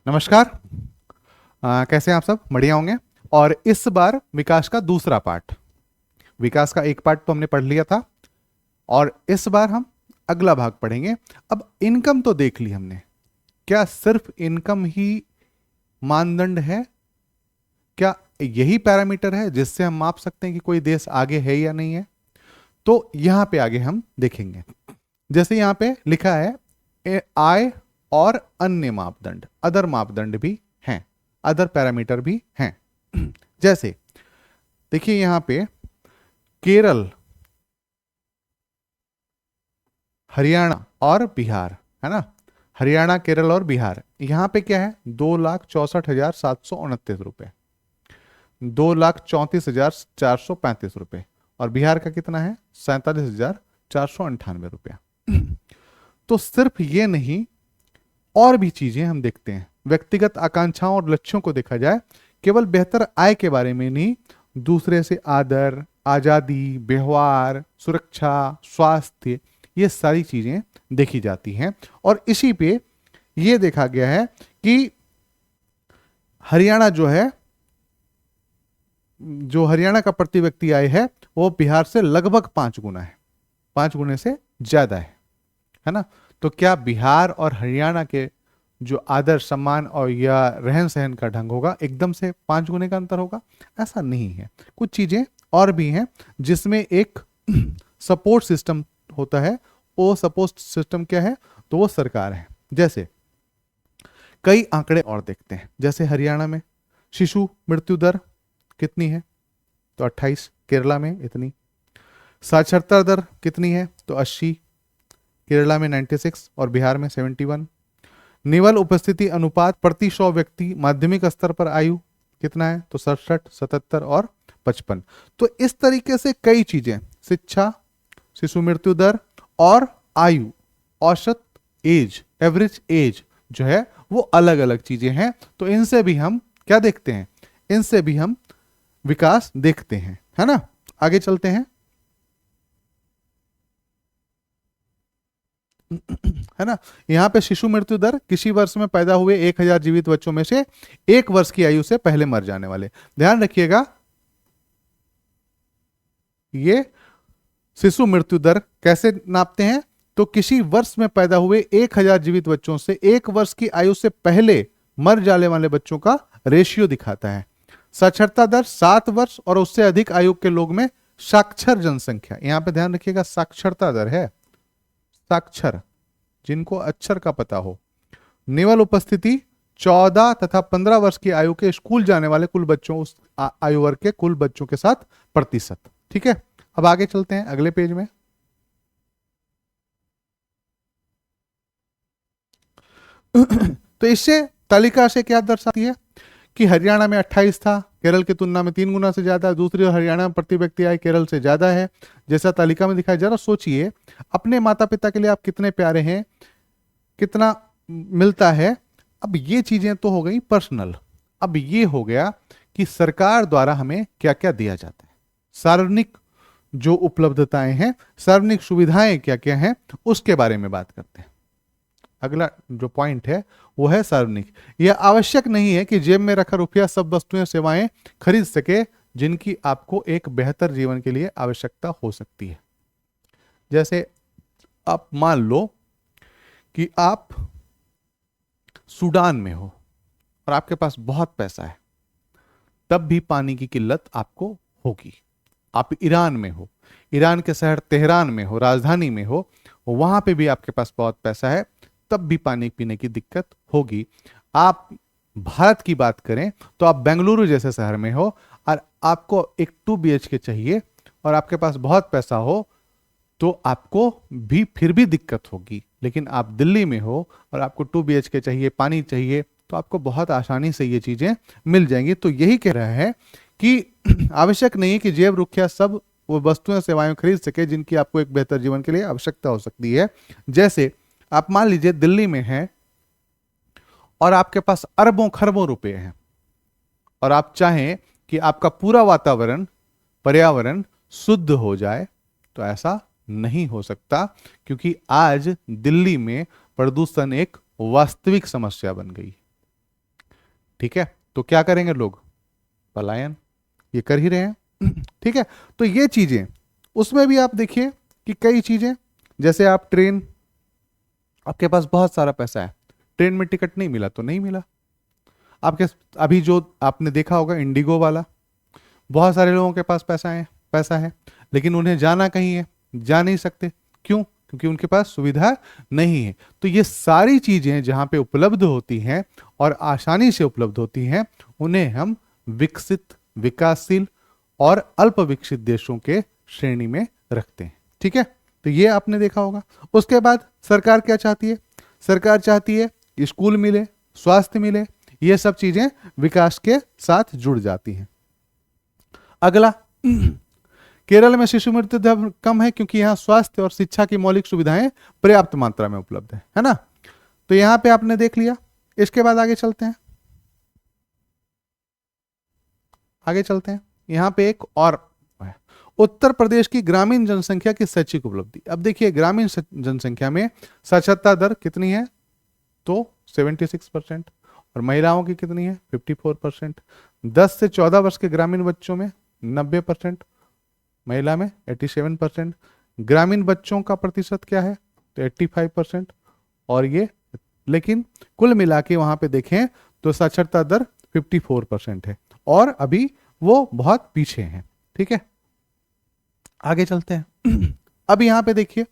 नमस्कार। कैसे हैं आप सब? बढ़िया होंगे। और इस बार विकास का दूसरा पार्ट, विकास का एक पार्ट तो हमने पढ़ लिया था और इस बार हम अगला भाग पढ़ेंगे। अब इनकम तो देख ली हमने, क्या सिर्फ इनकम ही मानदंड है? क्या यही पैरामीटर है जिससे हम माप सकते हैं कि कोई देश आगे है या नहीं है? तो यहां पे आगे हम देखेंगे। जैसे यहां पे लिखा है आय और अन्य मापदंड, अदर मापदंड भी हैं, अदर पैरामीटर भी हैं। जैसे देखिए यहां पे केरल, हरियाणा और बिहार, है ना? हरियाणा, केरल और बिहार, यहां पे क्या है? 2,64,729 रुपए, 2,34,435 रुपए। और बिहार का कितना है? 47,498 रुपया। तो सिर्फ ये नहीं, और भी चीजें हम देखते हैं। व्यक्तिगत आकांक्षाओं और लक्ष्यों को देखा जाए, केवल बेहतर आय के बारे में नहीं, दूसरे से आदर, आजादी, व्यवहार, सुरक्षा, स्वास्थ्य, ये सारी चीजें देखी जाती हैं। और इसी पे ये देखा गया है कि हरियाणा जो है, जो हरियाणा का प्रति व्यक्ति आय है, वो बिहार से लगभग 5 गुना है, 5 गुने से ज्यादा है ना? तो क्या बिहार और हरियाणा के जो आदर, सम्मान और या रहन सहन का ढंग होगा एकदम से 5 गुने का अंतर होगा? ऐसा नहीं है। कुछ चीजें और भी हैं जिसमें एक सपोर्ट सिस्टम होता है। वो सपोर्ट सिस्टम क्या है? तो वो सरकार है। जैसे कई आंकड़े और देखते हैं। जैसे हरियाणा में शिशु मृत्यु दर कितनी है? तो 28। केरला में इतनी। साक्षरता दर कितनी है? तो 80। केरला में 96 और बिहार में 71। निवल उपस्थिति अनुपात प्रति 100 व्यक्ति माध्यमिक स्तर पर आयु कितना है? तो 67, 77 और 55। तो इस तरीके से कई चीजें, शिक्षा, शिशु मृत्यु दर और आयु, औसत एज, एवरेज एज जो है, वो अलग अलग चीजें हैं। तो इनसे भी हम क्या देखते हैं? इनसे भी हम विकास देखते हैं, है ना? आगे चलते हैं, है ना? यहां पे शिशु मृत्यु दर, किसी वर्ष में पैदा हुए 1,000 जीवित बच्चों में से 1 वर्ष की आयु से पहले मर जाने वाले। ध्यान रखिएगा, ये शिशु मृत्यु दर कैसे नापते हैं? तो किसी वर्ष में पैदा हुए 1,000 जीवित बच्चों से 1 वर्ष की आयु से पहले मर जाने वाले बच्चों का रेशियो दिखाता है। साक्षरता दर 7 वर्ष और उससे अधिक आयु के लोग में साक्षर जनसंख्या, यहां पे ध्यान रखिएगा, साक्षरता दर है, साक्षर, जिनको अक्षर का पता हो। निवल उपस्थिति 14 तथा 15 वर्ष की आयु के स्कूल जाने वाले कुल बच्चों, उस आयु वर्ग के कुल बच्चों के साथ प्रतिशत। ठीक है, अब आगे चलते हैं अगले पेज में। तो इससे तालिका से क्या दर्शाती है कि हरियाणा में 28 था, केरल की तुलना में 3 गुना से ज्यादा। दूसरी ओर हरियाणा में प्रति व्यक्ति आय केरल से ज्यादा है, जैसा तालिका में दिखाया। जरा सोचिए, अपने माता पिता के लिए आप कितने प्यारे हैं, कितना मिलता है। अब ये चीजें तो हो गई पर्सनल। अब ये हो गया कि सरकार द्वारा हमें क्या क्या दिया जाता है, सार्वजनिक जो उपलब्धताएं हैं, सार्वजनिक सुविधाएं क्या क्या हैं, उसके बारे में बात करते हैं। अगला जो पॉइंट है वो है सार्वजनिक। यह आवश्यक नहीं है कि जेब में रखा रुपया सब वस्तुएं सेवाएं खरीद सके जिनकी आपको एक बेहतर जीवन के लिए आवश्यकता हो सकती है। जैसे आप मान लो कि आप सूडान में हो और आपके पास बहुत पैसा है, तब भी पानी की किल्लत आपको होगी। आप ईरान में हो, ईरान के शहर तेहरान में हो, राजधानी में हो, वहां पे भी आपके पास बहुत पैसा है, तब भी पानी पीने की दिक्कत होगी। आप भारत की बात करें तो आप बेंगलुरु जैसे शहर में हो और आपको एक 2 BHK चाहिए और आपके पास बहुत पैसा हो, तो आपको भी फिर भी दिक्कत होगी। लेकिन आप दिल्ली में हो और आपको 2 BHK चाहिए, पानी चाहिए, तो आपको बहुत आसानी से ये चीजें मिल जाएंगी। तो यही कह रहा है कि आवश्यक नहीं है कि जेब रुपया सब वो वस्तुएं सेवाएं खरीद सके जिनकी आपको एक बेहतर जीवन के लिए आवश्यकता हो सकती है। जैसे आप मान लीजिए दिल्ली में हैं और आपके पास अरबों खरबों रुपए हैं और आप चाहें कि आपका पूरा वातावरण, पर्यावरण शुद्ध हो जाए, तो ऐसा नहीं हो सकता, क्योंकि आज दिल्ली में प्रदूषण एक वास्तविक समस्या बन गई। ठीक है, तो क्या करेंगे लोग? पलायन, ये कर ही रहे हैं। ठीक है, तो ये चीजें, उसमें भी आप देखिए कि कई चीजें, जैसे आप ट्रेन, आपके पास बहुत सारा पैसा है, ट्रेन में टिकट नहीं मिला तो नहीं मिला। आपके अभी जो आपने देखा होगा इंडिगो वाला, बहुत सारे लोगों के पास पैसा है लेकिन उन्हें जाना कहीं है, जा नहीं सकते। क्यों? क्योंकि उनके पास सुविधा नहीं है। तो ये सारी चीजें जहां पे उपलब्ध होती हैं और आसानी से उपलब्ध होती हैं, उन्हें हम विकसित, विकासशील और अल्प विकसित देशों के श्रेणी में रखते हैं। ठीक है, तो ये आपने देखा होगा। उसके बाद सरकार क्या चाहती है? सरकार चाहती है स्कूल मिले, स्वास्थ्य मिले, ये सब चीजें विकास के साथ जुड़ जाती हैं। अगला, केरल में शिशु मृत्यु दर कम है क्योंकि यहां स्वास्थ्य और शिक्षा की मौलिक सुविधाएं पर्याप्त मात्रा में उपलब्ध है ना। तो यहां पे आपने देख लिया। इसके बाद आगे चलते हैं, यहां पे एक और है, उत्तर प्रदेश की ग्रामीण जनसंख्या की शैक्षिक उपलब्धि। अब देखिए ग्रामीण जनसंख्या में साक्षरता दर कितनी है? तो 76%। और महिलाओं की कितनी है? 54%। 10 से 14 वर्ष के ग्रामीण बच्चों में 90%, महिला में 87%। ग्रामीण बच्चों का प्रतिशत क्या है? तो 85%। और ये, लेकिन कुल मिला के वहां पे देखें तो साक्षरता दर 54% है और अभी वो बहुत पीछे हैं। ठीक है, आगे चलते हैं। अब यहां पे देखिए,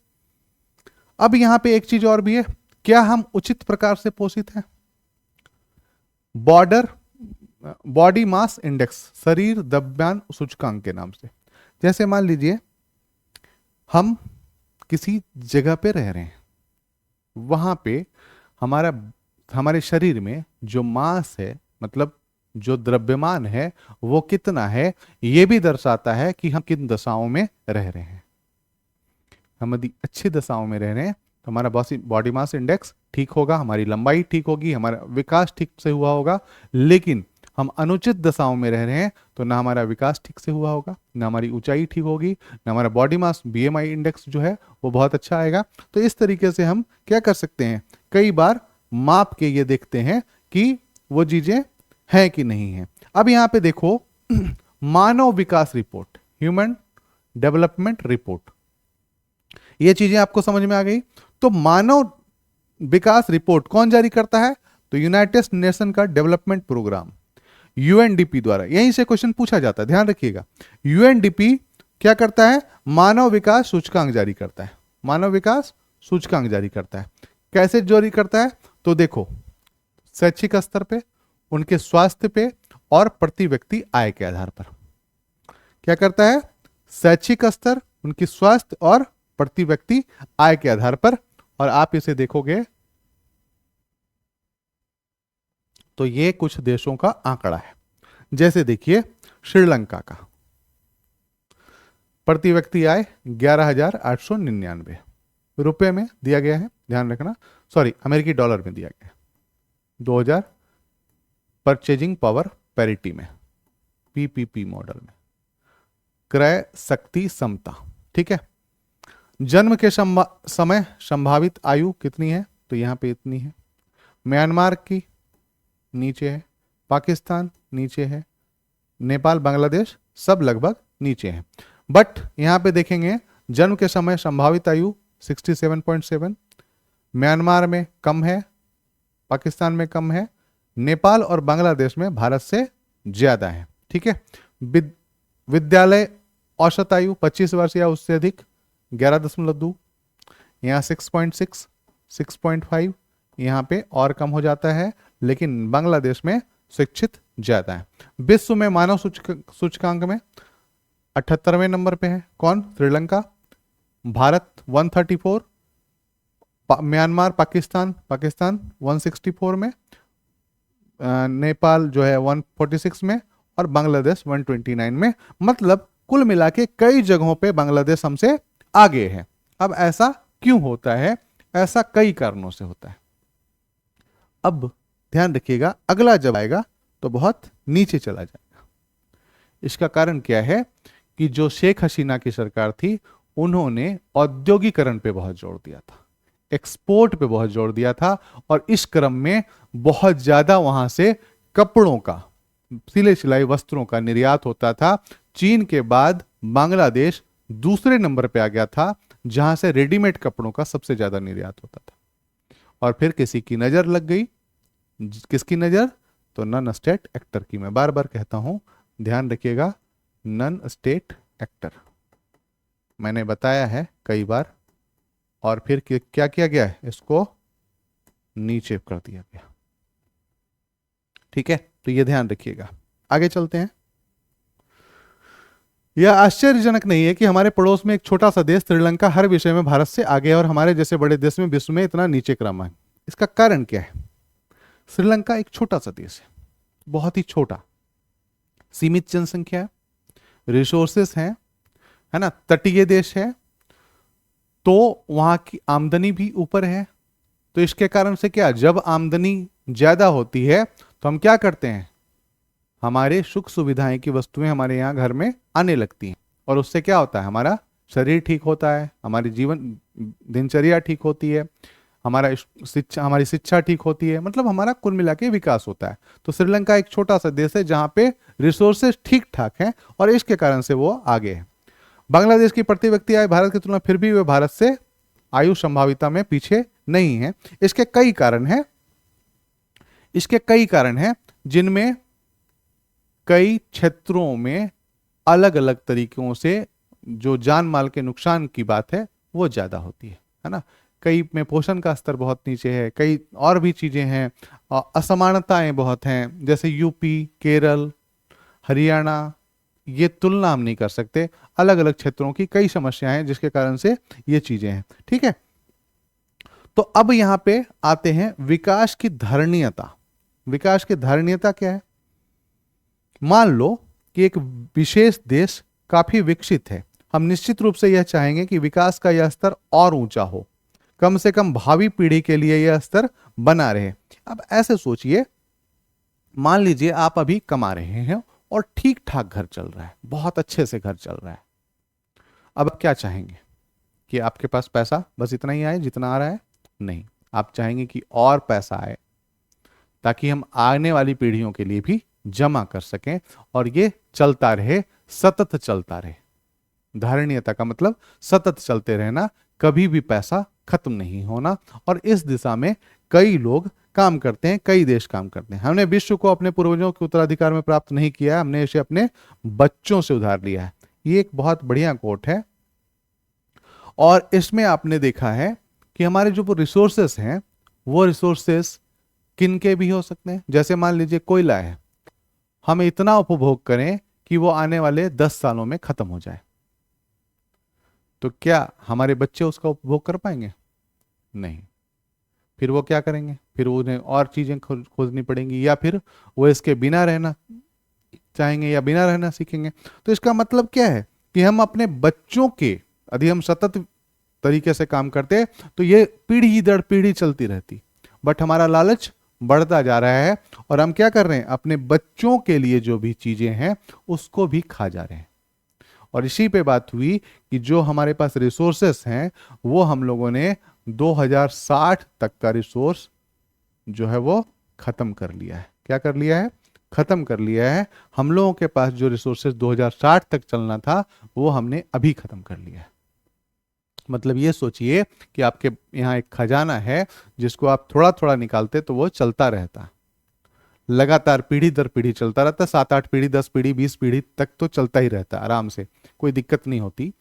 अब यहां पे एक चीज और भी है, क्या हम उचित प्रकार से पोषित हैं? बॉडी मास इंडेक्स, शरीर द्रव्यमान सूचकांक के नाम से। जैसे मान लीजिए हम किसी जगह पे रह रहे हैं, वहां पे हमारे शरीर में जो मास है, मतलब जो द्रव्यमान है, वो कितना है, ये भी दर्शाता है कि हम किन दशाओं में रह रहे हैं। हम यदि अच्छी दशाओं में रह रहे हैं तो हमारा बॉडी मास इंडेक्स ठीक होगा, हमारी लंबाई ठीक होगी, हमारा विकास ठीक से हुआ होगा। लेकिन हम अनुचित दशाओं में रह रहे हैं तो ना हमारा विकास ठीक से हुआ होगा, ना हमारी ऊंचाई ठीक होगी, ना हमारा बॉडी मास बीएमआई इंडेक्स जो है वो बहुत अच्छा आएगा। तो इस तरीके से हम क्या कर सकते हैं, कई बार माप के ये देखते हैं कि वो चीजें हैं कि नहीं है। अब यहां पे देखो, मानव विकास रिपोर्ट, ह्यूमन डेवलपमेंट रिपोर्ट, ये चीजें आपको समझ में आ गई। तो मानव विकास रिपोर्ट कौन जारी करता है? तो यूनाइटेड नेशन का डेवलपमेंट प्रोग्राम, यूएनडीपी द्वारा। यहीं से क्वेश्चन पूछा जाता है, ध्यान रखिएगा। यूएनडीपी क्या करता है? मानव विकास सूचकांक जारी करता है। मानव विकास सूचकांक जारी करता है। कैसे जारी करता है? तो देखो, शैक्षिक स्तर पे, उनके स्वास्थ्य पे और प्रति व्यक्ति आय के आधार पर। क्या करता है? शैक्षिक स्तर, उनकी स्वास्थ्य और प्रति व्यक्ति आय के आधार पर। और आप इसे देखोगे तो ये कुछ देशों का आंकड़ा है। जैसे देखिए श्रीलंका का प्रति व्यक्ति आय 11,899 रुपए में दिया गया है, ध्यान रखना, सॉरी अमेरिकी डॉलर में दिया गया है। 2000 परचेजिंग पावर पैरिटी में, पीपीपी मॉडल में, क्रय शक्ति समता। ठीक है, जन्म के समय संभावित आयु कितनी है? तो यहां पे इतनी है। म्यांमार की नीचे है, पाकिस्तान नीचे है, नेपाल बांग्लादेश सब लगभग नीचे हैं। बट यहां पे देखेंगे जन्म के समय संभावित आयु 67.7, म्यांमार में कम है, पाकिस्तान में कम है, नेपाल और बांग्लादेश में भारत से ज्यादा है। ठीक है, विद्यालय औसत आयु 25 वर्ष या उससे अधिक 11.2, यहाँ 6.6, 6.5, यहाँ पे और कम हो जाता है, लेकिन बांग्लादेश में शिक्षित ज्यादा है। विश्व में मानव सूचकांक में 78वें नंबर पे है कौन? श्रीलंका। भारत 134, म्यांमार पाकिस्तान 164 में, नेपाल जो है 146 में और बांग्लादेश 129 में। मतलब कुल मिला के कई जगहों पे बांग्लादेश हमसे आगे है। अब ऐसा क्यों होता है? ऐसा कई कारणों से होता है। अब ध्यान रखिएगा, अगला जब आएगा तो बहुत नीचे चला जाएगा। इसका कारण क्या है कि जो शेख हसीना की सरकार थी, उन्होंने औद्योगिकरण पे बहुत जोर दिया था, एक्सपोर्ट पे बहुत जोर दिया था, और इस क्रम में बहुत ज्यादा वहां से कपड़ों का, सिले सिलाई वस्त्रों का निर्यात होता था। चीन के बाद बांग्लादेश दूसरे नंबर पे आ गया था, जहां से रेडीमेड कपड़ों का सबसे ज्यादा निर्यात होता था। और फिर किसी की नजर लग गई, किसकी नजर? तो नॉन स्टेट एक्टर की। मैं बार बार कहता हूं, ध्यान रखिएगा, नॉन स्टेट एक्टर, मैंने बताया है कई बार। और फिर क्या किया गया है? इसको नीचे कर दिया गया। ठीक है, तो ये ध्यान रखिएगा। आगे चलते हैं। यह आश्चर्यजनक नहीं है कि हमारे पड़ोस में एक छोटा सा देश श्रीलंका हर विषय में भारत से आगे है और हमारे जैसे बड़े देश में विश्व में इतना नीचे क्रम है। इसका कारण क्या है? श्रीलंका एक छोटा सा देश है, बहुत ही छोटा, सीमित जनसंख्या है, रिसोर्सेस हैं, है ना, तटीय देश है, तो वहां की आमदनी भी ऊपर है। तो इसके कारण से क्या, जब आमदनी ज्यादा होती है तो हम क्या करते हैं, हमारे सुख सुविधाएं की वस्तुएं हमारे यहाँ घर में आने लगती हैं, और उससे क्या होता है, हमारा शरीर ठीक होता है, हमारी जीवन दिनचर्या ठीक होती है, हमारी शिक्षा ठीक होती है, मतलब हमारा कुल मिला के विकास होता है। तो श्रीलंका एक छोटा सा देश है जहां पे रिसोर्सेज ठीक ठाक हैं और इसके कारण से वो आगे है। बांग्लादेश की प्रति व्यक्ति आय भारत की तुलना, फिर भी वे भारत से आयु संभाविता में पीछे नहीं है। इसके कई कारण हैं, जिनमें कई क्षेत्रों में अलग अलग तरीकों से जो जान माल के नुकसान की बात है वो ज्यादा होती है ना। कई में पोषण का स्तर बहुत नीचे है, कई और भी चीजें हैं, असमानताएं बहुत हैं, जैसे यूपी, केरल, हरियाणा, ये तुलना हम नहीं कर सकते। अलग अलग क्षेत्रों की कई समस्याएं हैं जिसके कारण से ये चीजें हैं। ठीक है, तो अब यहां पे आते हैं विकास की धारणीयता। विकास की धारणीयता क्या है? मान लो कि एक विशेष देश काफी विकसित है, हम निश्चित रूप से यह चाहेंगे कि विकास का यह स्तर और ऊंचा हो, कम से कम भावी पीढ़ी के लिए यह स्तर बना रहे। अब ऐसे सोचिए, मान लीजिए आप अभी कमा रहे हैं और ठीक ठाक घर चल रहा है, बहुत अच्छे से घर चल रहा है। अब क्या चाहेंगे कि आपके पास पैसा बस इतना ही आए जितना आ रहा है? नहीं, आप चाहेंगे कि और पैसा आए ताकि हम आने वाली पीढ़ियों के लिए भी जमा कर सकें और ये चलता रहे, सतत चलता रहे। धारणीयता का मतलब सतत चलते रहना, कभी भी पैसा खत्म नहीं होना। और इस दिशा में कई लोग काम करते हैं, कई देश काम करते हैं। हमने विश्व को अपने पूर्वजों के उत्तराधिकार में प्राप्त नहीं किया है, हमने इसे अपने बच्चों से उधार लिया है। ये एक बहुत बढ़िया कोट है और इसमें आपने देखा है कि हमारे जो रिसोर्सेस हैं वो रिसोर्सेस किन के भी हो सकते हैं। जैसे मान लीजिए कोयला है, हम इतना उपभोग करें कि वो आने वाले 10 सालों में खत्म हो जाए, तो क्या हमारे बच्चे उसका उपभोग कर पाएंगे? नहीं। फिर वो क्या करेंगे? फिर उन्हें और चीजें खोजनी पड़ेंगी, या फिर वो इसके बिना रहना चाहेंगे या बिना रहना सीखेंगे। तो इसका मतलब क्या है कि हम अपने बच्चों के, यदि हम सतत तरीके से काम करते तो ये पीढ़ी दर पीढ़ी चलती रहती, बट हमारा लालच बढ़ता जा रहा है और हम क्या कर रहे हैं, अपने बच्चों के लिए जो भी चीजें हैं उसको भी खा जा रहे हैं। और इसी पे बात हुई कि जो हमारे पास रिसोर्सेस हैं वो हम लोगों ने 2060 तक का रिसोर्स जो है वो खत्म कर लिया है। क्या कर लिया है? खत्म कर लिया है। हम लोगों के पास जो रिसोर्सेज 2060 तक चलना था वो हमने अभी खत्म कर लिया है। मतलब ये सोचिए कि आपके यहाँ एक खजाना है जिसको आप थोड़ा थोड़ा निकालते तो वो चलता रहता, लगातार पीढ़ी दर पीढ़ी चलता रहता, 7-8 पीढ़ी, 10 पीढ़ी, 20 पीढ़ी तक तो चलता ही रहता आराम से, कोई दिक्कत नहीं होती।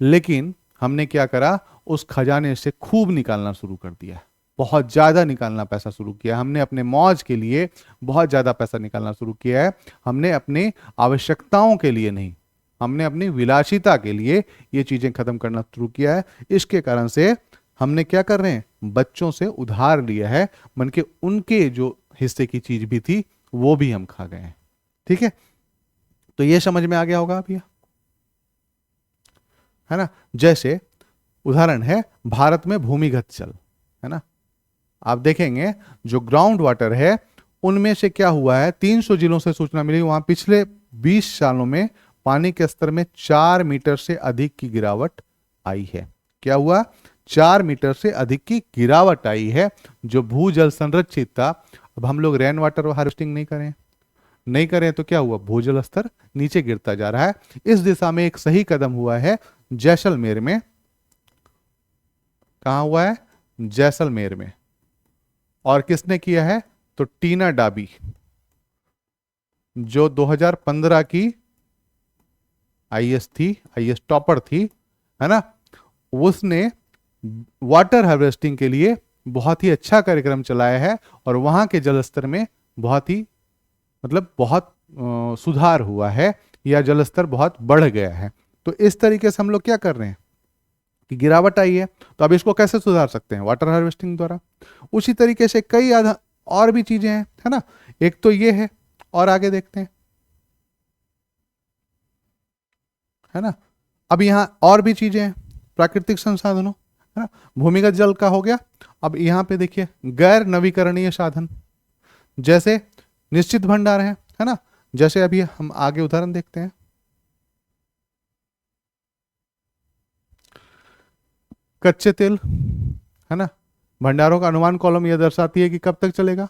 लेकिन हमने क्या करा, उस खजाने से खूब निकालना शुरू कर दिया, बहुत ज्यादा निकालना पैसा शुरू किया। हमने अपने मौज के लिए बहुत ज्यादा पैसा निकालना शुरू किया है। हमने अपने आवश्यकताओं के लिए नहीं, हमने अपनी विलासिता के लिए ये चीजें खत्म करना शुरू किया है। इसके कारण से हमने क्या कर रहे हैं, बच्चों से उधार लिया है, मन के उनके जो हिस्से की चीज भी थी वो भी हम खा गए हैं। ठीक है, तो ये समझ में आ गया होगा आप, ये है ना। जैसे उदाहरण है भारत में भूमिगत जल, है ना। आप देखेंगे जो ग्राउंड वाटर है उनमें से क्या हुआ है, 300 जिलों से सूचना मिली, वहां पिछले 20 सालों में पानी के स्तर में 4 मीटर से अधिक की गिरावट आई है। क्या हुआ? 4 मीटर से अधिक की गिरावट आई है। जो भूजल संरक्षित था अब हम लोग रेन वाटर हार्वेस्टिंग नहीं करें तो क्या हुआ, भूजल स्तर नीचे गिरता जा रहा है। इस दिशा में एक सही कदम हुआ है जैसलमेर में। कहां हुआ है, जैसलमेर में। और किसने किया है, तो टीना डाबी, जो 2015 की आईएएस टॉपर थी, है ना। उसने वाटर हार्वेस्टिंग के लिए बहुत ही अच्छा कार्यक्रम चलाया है और वहां के जल स्तर में बहुत ही बहुत सुधार हुआ है, या जल स्तर बहुत बढ़ गया है। तो इस तरीके से हम लोग क्या कर रहे हैं कि गिरावट आई है, तो अब इसको कैसे सुधार सकते हैं, वाटर हार्वेस्टिंग द्वारा। उसी तरीके से कई और भी चीजें हैं, है ना। एक तो ये है, और आगे देखते हैं, है ना। अब यहां और भी चीजें हैं, प्राकृतिक संसाधनों, है ना। भूमिगत जल का हो गया। अब यहां पे देखिए गैर नवीकरणीय साधन, जैसे निश्चित भंडार है ना। जैसे अभी हम आगे उदाहरण देखते हैं, कच्चे तेल, है ना। भंडारों का अनुमान कॉलम यह दर्शाती है कि कब तक चलेगा,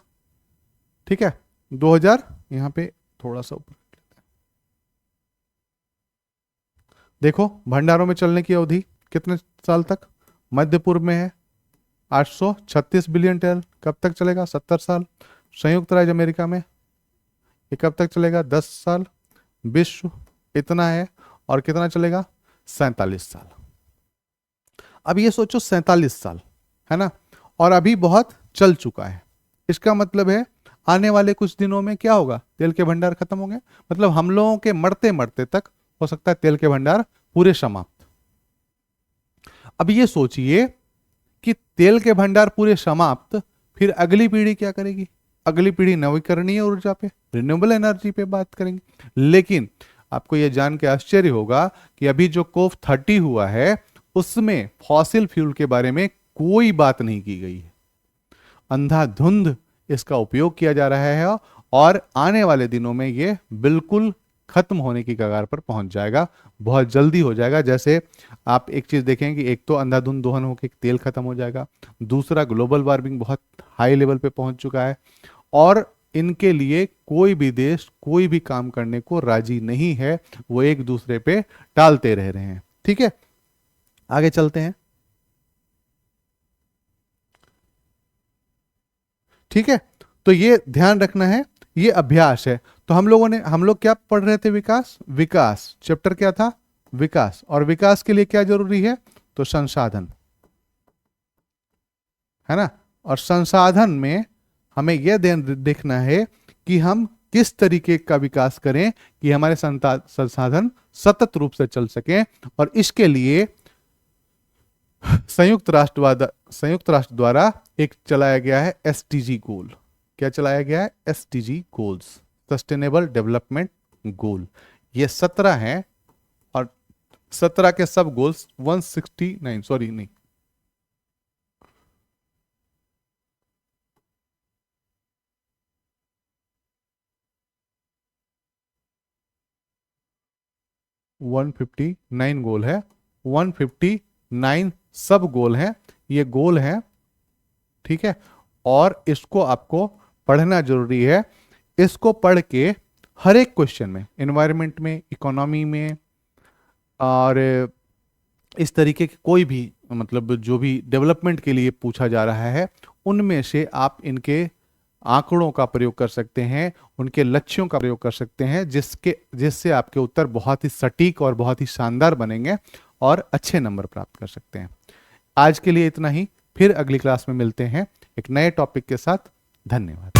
ठीक है। 2000, यहां पे थोड़ा सा ऊपर देखो, भंडारों में चलने की अवधि कितने साल तक, मध्य पूर्व में है 836 बिलियन टन, कब तक चलेगा, 70 साल। संयुक्त राज्य अमेरिका में ये कब तक चलेगा, 10 साल। विश्व इतना है, और कितना चलेगा, 47 साल। अब ये सोचो 47 साल, है ना, और अभी बहुत चल चुका है। इसका मतलब है आने वाले कुछ दिनों में क्या होगा, तेल के भंडार खत्म हो गए, मतलब हम लोगों के मरते मरते तक हो सकता है तेल के भंडार पूरे समाप्त। अब ये सोचिए कि तेल के भंडार पूरे समाप्त, फिर अगली पीढ़ी क्या करेगी, अगली पीढ़ी नवीकरणीय ऊर्जा पे, रिन्यूएबल एनर्जी पे बात करेंगे। लेकिन आपको यह जान के आश्चर्य होगा कि अभी जो COP30 हुआ है उसमें फॉसिल फ्यूल के बारे में कोई बात नहीं की गई है। अंधाधुंध इसका उपयोग किया जा रहा है, और आने वाले दिनों में यह बिल्कुल खत्म होने की कगार पर पहुंच जाएगा, बहुत जल्दी हो जाएगा। जैसे आप एक चीज देखें कि एक तो अंधाधुंध दोहन होकर तेल खत्म हो जाएगा, दूसरा ग्लोबल वार्मिंग बहुत हाई लेवल पे पहुंच चुका है, और इनके लिए कोई भी देश कोई भी काम करने को राजी नहीं है, वो एक दूसरे पे टालते रह रहे हैं। ठीक है, आगे चलते हैं। ठीक है, तो ये ध्यान रखना है, ये अभ्यास है। तो हम लोग क्या पढ़ रहे थे, विकास चैप्टर क्या था, विकास। और विकास के लिए क्या जरूरी है, तो संसाधन, है ना। और संसाधन में हमें यह देखना है कि हम किस तरीके का विकास करें कि हमारे संसाधन सतत रूप से चल सकें। और इसके लिए संयुक्त राष्ट्र द्वारा एक चलाया गया है SDG गोल। क्या चलाया गया है, SDG goals, sustainable development goal. ये 17 हैं, और 17 के सब गोल्स 169, सॉरी नहीं, वन 159 गोल है, 159 सब गोल है, ये गोल है। ठीक है, और इसको आपको पढ़ना जरूरी है। इसको पढ़ के हर एक क्वेश्चन में, एनवायरनमेंट में, इकोनॉमी में, और इस तरीके के कोई भी जो भी डेवलपमेंट के लिए पूछा जा रहा है, उनमें से आप इनके आंकड़ों का प्रयोग कर सकते हैं, उनके लक्ष्यों का प्रयोग कर सकते हैं, जिससे आपके उत्तर बहुत ही सटीक और बहुत ही शानदार बनेंगे और अच्छे नंबर प्राप्त कर सकते हैं। आज के लिए इतना ही, फिर अगली क्लास में मिलते हैं एक नए टॉपिक के साथ। धन्यवाद।